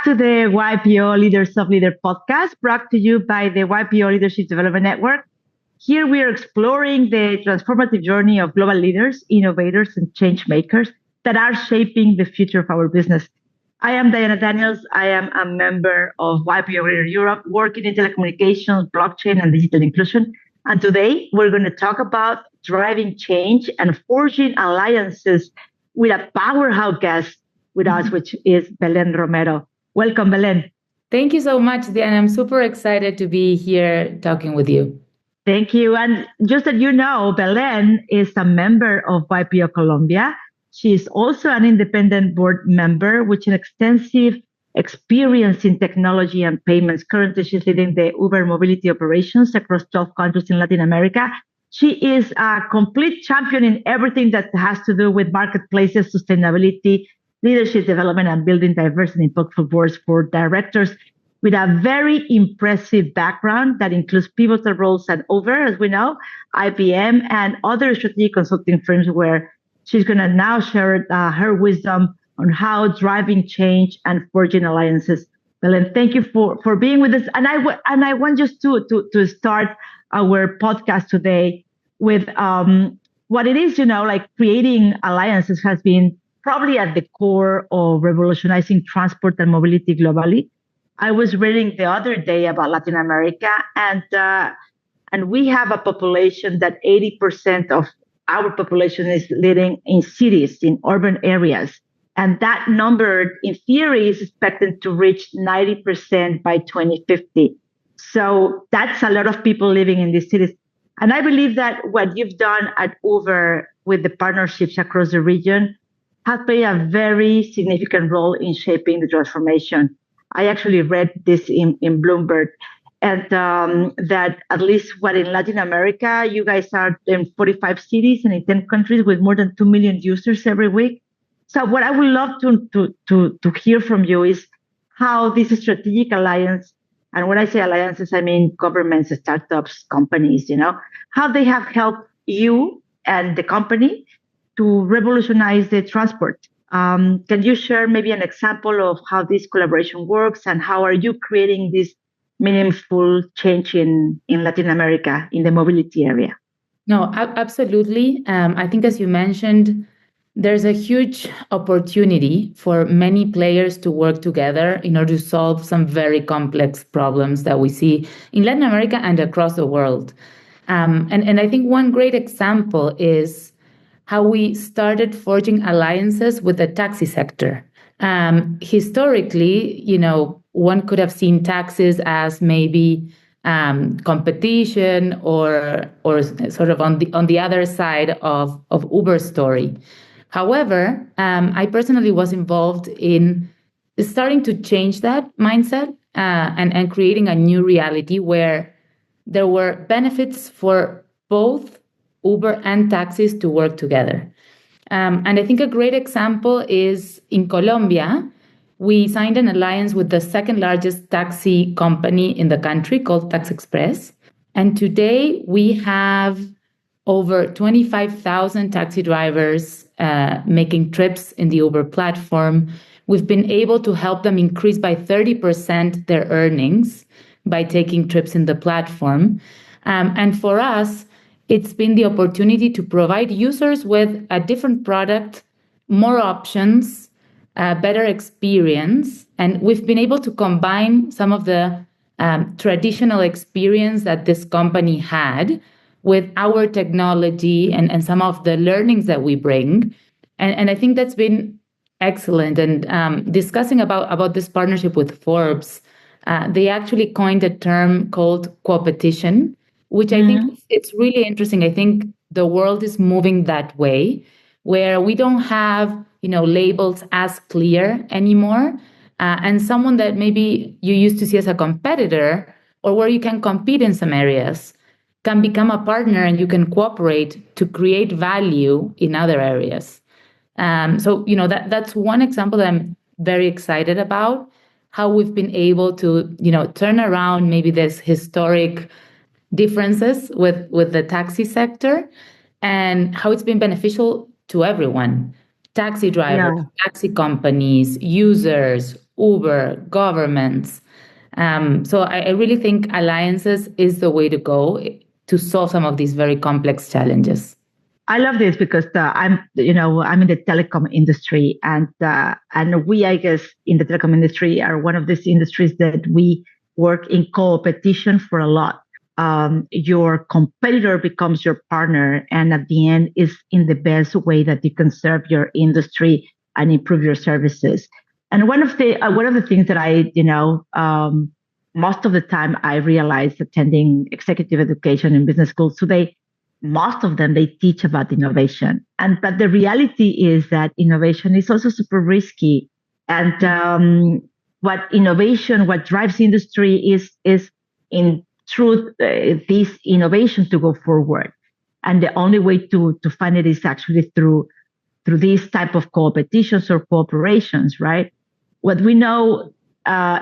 to the YPO Leaders of Leader podcast, brought to you by the YPO Leadership Development Network. Here we are exploring the transformative journey of global leaders, innovators, and change makers that are shaping the future of our business. I am Diana Daniels. I am a member of YPO Greater Europe, working in telecommunications, blockchain, and digital inclusion. And today we're going to talk about driving change and forging alliances with a powerhouse guest with us, which is Belen Romero. Welcome, Belen. Thank you so much, Diana. I'm super excited to be here talking with you. Thank you. And just that you know, Belen is a member of YPO Colombia. She is also an independent board member with an extensive experience in technology and payments. Currently, she's leading the Uber mobility operations across 12 countries in Latin America. She is a complete champion in everything that has to do with marketplaces, sustainability, leadership development, and building diverse and impactful boards for directors with a very impressive background that includes pivotal roles at Uber, as we know, IBM, and other strategic consulting firms where she's going to now share her wisdom on how driving change and forging alliances. Belen, thank you for being with us. And I want just to start our podcast today with what it is, like creating alliances has been probably at the core of revolutionizing transport and mobility globally. I was reading the other day about Latin America, and we have a population that 80% of our population is living in cities, in urban areas. And that number, in theory, is expected to reach 90% by 2050. So that's a lot of people living in these cities. And I believe that what you've done at Uber with the partnerships across the region has played a very significant role in shaping the transformation. I actually read this in Bloomberg, and that at least in Latin America, you guys are in 45 cities and in 10 countries with more than 2 million users every week. So what I would love to hear from you is how this strategic alliance, and when I say alliances, I mean governments, startups, companies, how they have helped you and the company to revolutionize the transport. Can you share maybe an example of how this collaboration works and how are you creating this meaningful change in Latin America in the mobility area? No, absolutely. I think, as you mentioned, there's a huge opportunity for many players to work together in order to solve some very complex problems that we see in Latin America and across the world. And I think one great example is how we started forging alliances with the taxi sector. Historically, one could have seen taxis as maybe competition or sort of on the other side of Uber's story. However, I personally was involved in starting to change that mindset and creating a new reality where there were benefits for both Uber and taxis to work together. And I think a great example is in Colombia. We signed an alliance with the second largest taxi company in the country called Tax Express. And today we have over 25,000 taxi drivers making trips in the Uber platform. We've been able to help them increase by 30% their earnings by taking trips in the platform. And for us, it's been the opportunity to provide users with a different product, more options, a better experience. And we've been able to combine some of the traditional experience that this company had with our technology and some of the learnings that we bring. And I think that's been excellent. And discussing about this partnership with Forbes, they actually coined a term called co-opetition, which I think it's really interesting. I think the world is moving that way, where we don't have, labels as clear anymore. And someone that maybe you used to see as a competitor or where you can compete in some areas can become a partner and you can cooperate to create value in other areas. So, that's one example that I'm very excited about, how we've been able to, turn around maybe this historic differences with the taxi sector and how it's been beneficial to everyone. Taxi drivers, taxi companies, users, Uber, governments. So I really think alliances is the way to go to solve some of these very complex challenges. I love this because I'm in the telecom industry, and we, I guess, in the telecom industry are one of these industries that we work in competition for a lot. Your competitor becomes your partner, and at the end is in the best way that you can serve your industry and improve your services. And one of the things that most of the time I realized attending executive education in business schools today, most of them they teach about innovation, but the reality is that innovation is also super risky. And what drives industry is in truth this innovation to go forward, and the only way to find it is actually through these type of competitions or cooperations, right? What we know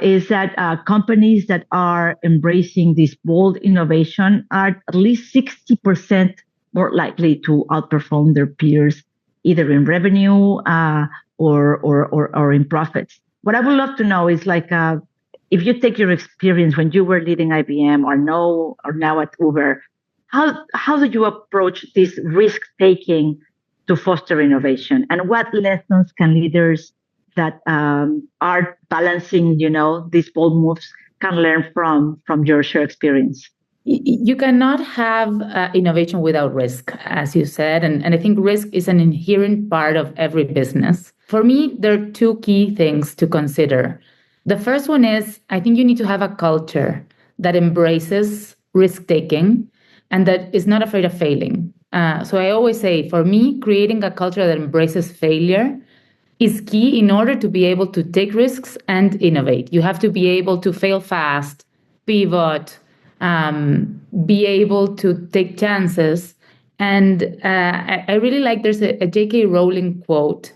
is that companies that are embracing this bold innovation are at least 60% more likely to outperform their peers, either in revenue or in profits. What I would love to know is if you take your experience when you were leading IBM or now at Uber, how do you approach this risk taking to foster innovation, and what lessons can leaders that are balancing, these bold moves can learn from your shared experience? You cannot have innovation without risk, as you said. And I think risk is an inherent part of every business. For me, there are two key things to consider. The first one is I think you need to have a culture that embraces risk taking and that is not afraid of failing. So I always say, for me, creating a culture that embraces failure is key in order to be able to take risks and innovate. You have to be able to fail fast, pivot, be able to take chances. And I really like there's a J.K. Rowling quote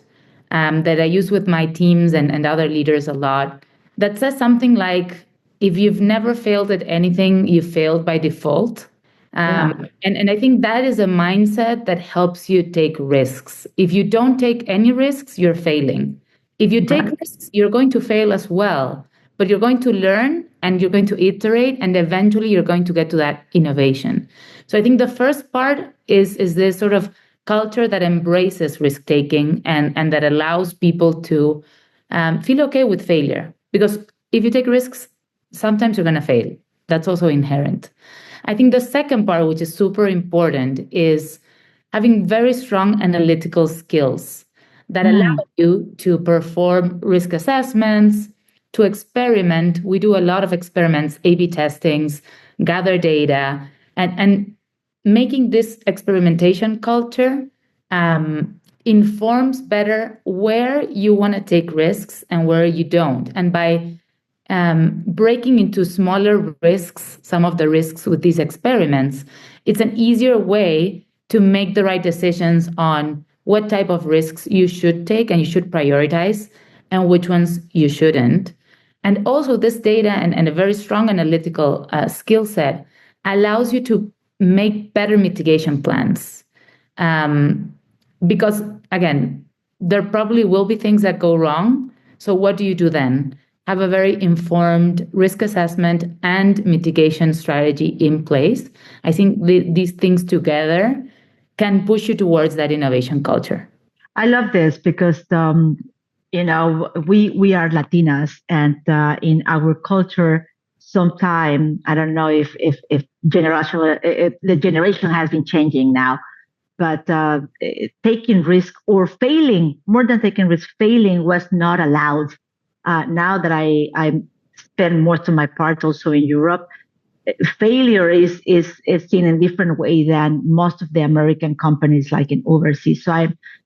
that I use with my teams and other leaders a lot that says something like, if you've never failed at anything, you failed by default. And I think that is a mindset that helps you take risks. If you don't take any risks, you're failing. If you take risks, you're going to fail as well, but you're going to learn and you're going to iterate, and eventually you're going to get to that innovation. So I think the first part is this sort of culture that embraces risk taking and that allows people to feel okay with failure. Because if you take risks, sometimes you're going to fail. That's also inherent. I think the second part, which is super important, is having very strong analytical skills that allow you to perform risk assessments, to experiment. We do a lot of experiments, A/B testings, gather data, and making this experimentation culture informs better where you want to take risks and where you don't. And by breaking into smaller risks, some of the risks with these experiments, it's an easier way to make the right decisions on what type of risks you should take and you should prioritize and which ones you shouldn't. And also this data and a very strong analytical skill set allows you to make better mitigation plans. Because again, there probably will be things that go wrong. So what do you do then? Have a very informed risk assessment and mitigation strategy in place. I think these things together can push you towards that innovation culture. I love this because we are Latinas, and in our culture, sometime I don't know if the generation has been changing now, but taking risk or failing, more than taking risk, failing was not allowed. Now that I spend most of my part also in Europe, failure is seen in a different way than most of the American companies, like in overseas. So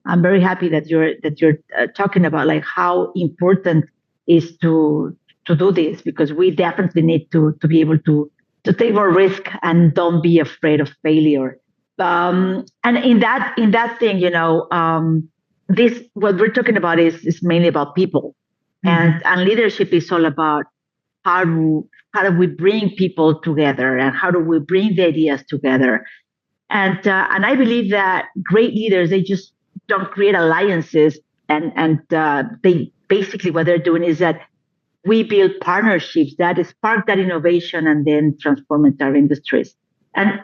I'm very happy that you're talking about like how important is to do this, because we definitely need to be able to take more risk and don't be afraid of failure. And in that thing, this what we're talking about is mainly about people. And leadership is all about how do we bring people together and how do we bring the ideas together. And I believe that great leaders, they just don't create alliances, and they basically what they're doing is that we build partnerships that spark that innovation and then transform entire industries. And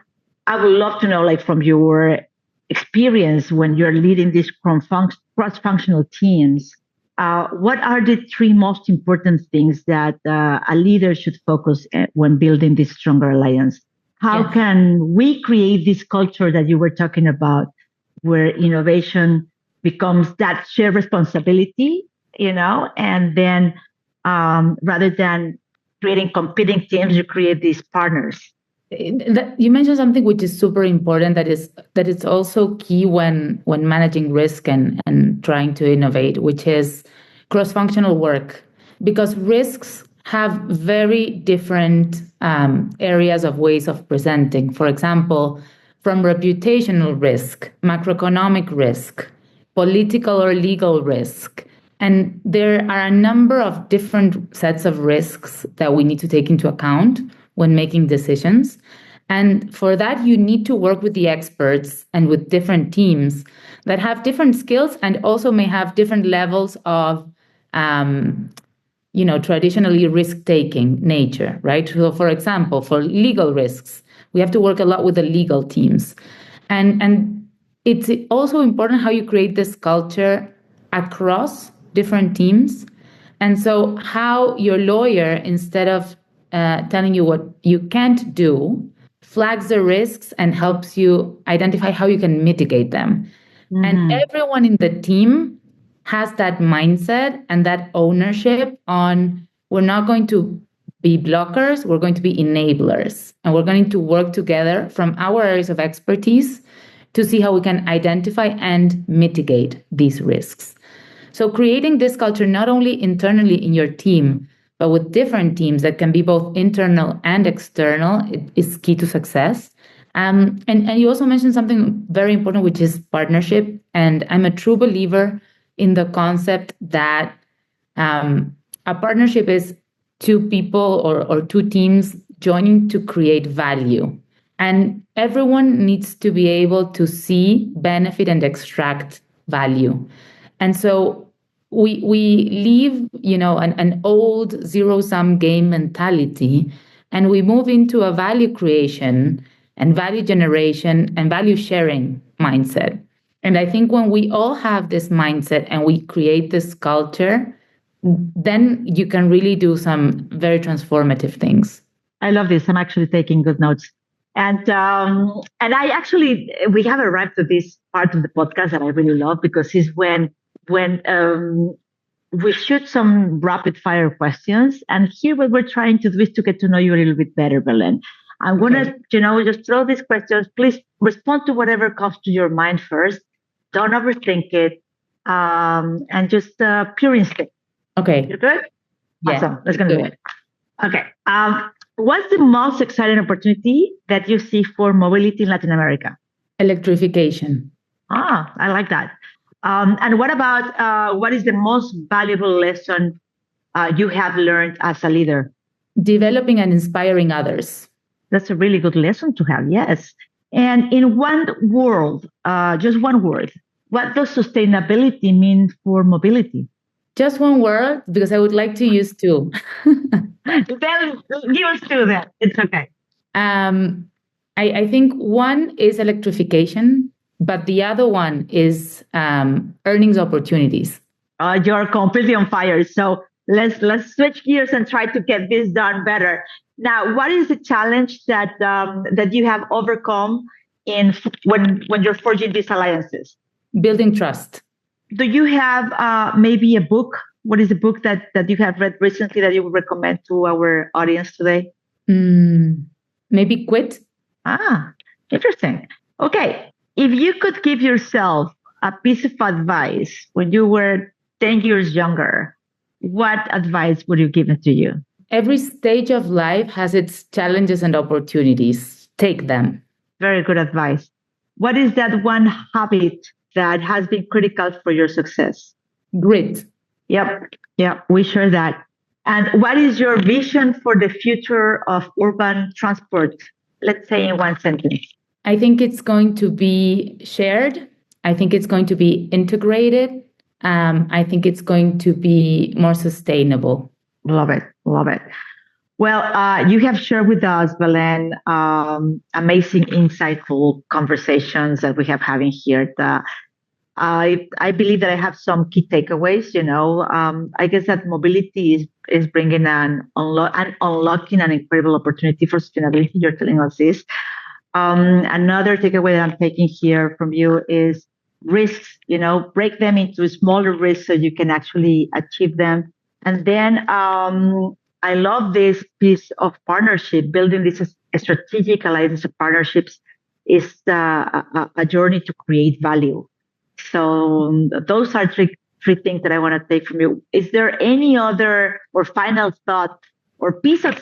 I would love to know, like from your experience when you're leading these cross-functional teams, what are the three most important things that a leader should focus at when building this stronger alliance? How can we create this culture that you were talking about, where innovation becomes that shared responsibility, and then rather than creating competing teams, you create these partners. You mentioned something which is super important, that it's also key when managing risk and trying to innovate, which is cross-functional work, because risks have very different areas of ways of presenting. For example, from reputational risk, macroeconomic risk, political or legal risk. And there are a number of different sets of risks that we need to take into account when making decisions. And for that, you need to work with the experts and with different teams that have different skills and also may have different levels of, traditionally risk-taking nature, right? So, for example, for legal risks, we have to work a lot with the legal teams. And it's also important how you create this culture across different teams. And so how your lawyer, instead of telling you what you can't do, flags the risks and helps you identify how you can mitigate them. Mm-hmm. And everyone in the team has that mindset and that ownership on, we're not going to be blockers, we're going to be enablers. And we're going to work together from our areas of expertise to see how we can identify and mitigate these risks. So creating this culture, not only internally in your team, but with different teams that can be both internal and external, is key to success. And you also mentioned something very important, which is partnership. And I'm a true believer in the concept that a partnership is two people or two teams joining to create value. And everyone needs to be able to see, benefit, and extract value. And so we leave, an old zero-sum game mentality, and we move into a value creation and value generation and value sharing mindset. And I think when we all have this mindset and we create this culture, then you can really do some very transformative things. I love this. I'm actually taking good notes. And we have arrived to this part of the podcast that I really love, because it's when we shoot some rapid fire questions. And here what we're trying to do is to get to know you a little bit better, Belen. I'm going to, just throw these questions. Please respond to whatever comes to your mind first. Don't overthink it. And just pure instinct. Okay. You good? Yeah. Awesome. Let's go do it. Okay. What's the most exciting opportunity that you see for mobility in Latin America? Electrification. I like that. And what about what is the most valuable lesson you have learned as a leader? Developing and inspiring others. That's a really good lesson to have, yes. And in one word, just one word, what does sustainability mean for mobility? Just one word, because I would like to use two. Then give us two then. It's okay. I think one is electrification, but the other one is earnings opportunities. You're completely on fire. So let's switch gears and try to get this done better. Now, what is the challenge that you have overcome when you're forging these alliances? Building trust. Do you have maybe a book? What is the book that you have read recently that you would recommend to our audience today? Maybe Quit. Interesting. Okay. If you could give yourself a piece of advice when you were 10 years younger, what advice would you give it to you? Every stage of life has its challenges and opportunities. Take them. Very good advice. What is that one habit that has been critical for your success? Grit. Yep, we share that. And what is your vision for the future of urban transport? Let's say in one sentence. I think it's going to be shared. I think it's going to be integrated. I think it's going to be more sustainable. Love it. Love it. Well, you have shared with us, Belen, amazing, insightful conversations that we have having here. I believe that I have some key takeaways. I guess that mobility is bringing unlocking an incredible opportunity for sustainability. You're telling us this. Another takeaway that I'm taking here from you is risks. Break them into smaller risks so you can actually achieve them. And then I love this piece of partnership. Building this strategic alliances of partnerships is a journey to create value. So those are three things that I want to take from you. Is there any other or final thought or piece of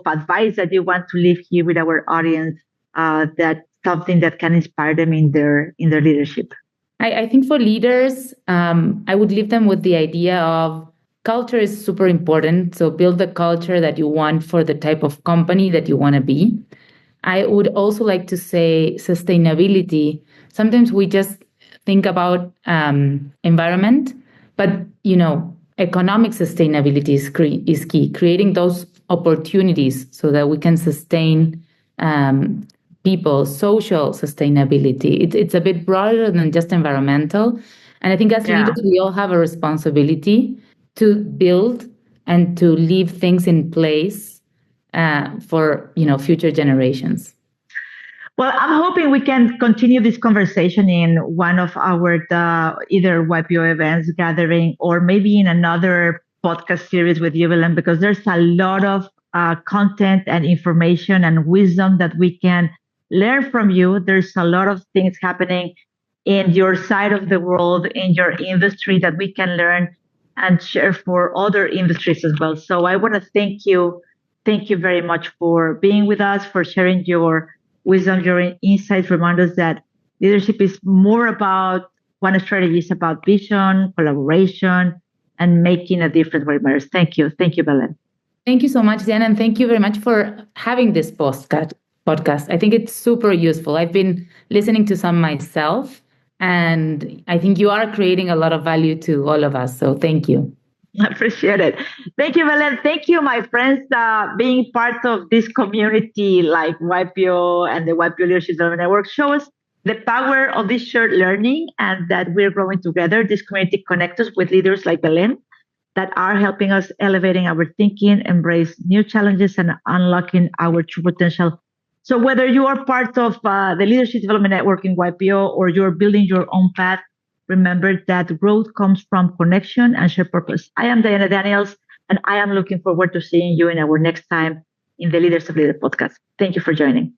advice that you want to leave here with our audience? That something that can inspire them in their leadership? I think for leaders, I would leave them with the idea of culture is super important. So build the culture that you want for the type of company that you want to be. I would also like to say sustainability. Sometimes we just think about environment, but economic sustainability is key. Creating those opportunities so that we can sustain people, social sustainability. It's a bit broader than just environmental. And I think as leaders, we all have a responsibility to build and to leave things in place for future generations. Well, I'm hoping we can continue this conversation in one of our either YPO events gathering or maybe in another podcast series with you, Belen, because there's a lot of content and information and wisdom that we can learn from you. There's a lot of things happening in your side of the world, in your industry that we can learn and share for other industries as well. So I want to thank you. Thank you very much for being with us, for sharing your wisdom, your insights. Remind us that leadership is more about one strategy is about vision, collaboration, and making a difference where it matters. Thank you. Thank you, Belen. Thank you so much, Diana, and thank you very much for having this podcast. I think it's super useful. I've been listening to some myself, and I think you are creating a lot of value to all of us. So thank you. I appreciate it. Thank you, Belen. Thank you, my friends, being part of this community like YPO and the YPO Leadership Development Network. Show us the power of this shared learning and that we're growing together. This community connects us with leaders like Belen that are helping us elevating our thinking, embrace new challenges, and unlocking our true potential. So whether you are part of the Leadership Development Network in YPO or you're building your own path, remember that growth comes from connection and shared purpose. I am Diana Daniels, and I am looking forward to seeing you in our next time in the Leaders of Leader podcast. Thank you for joining.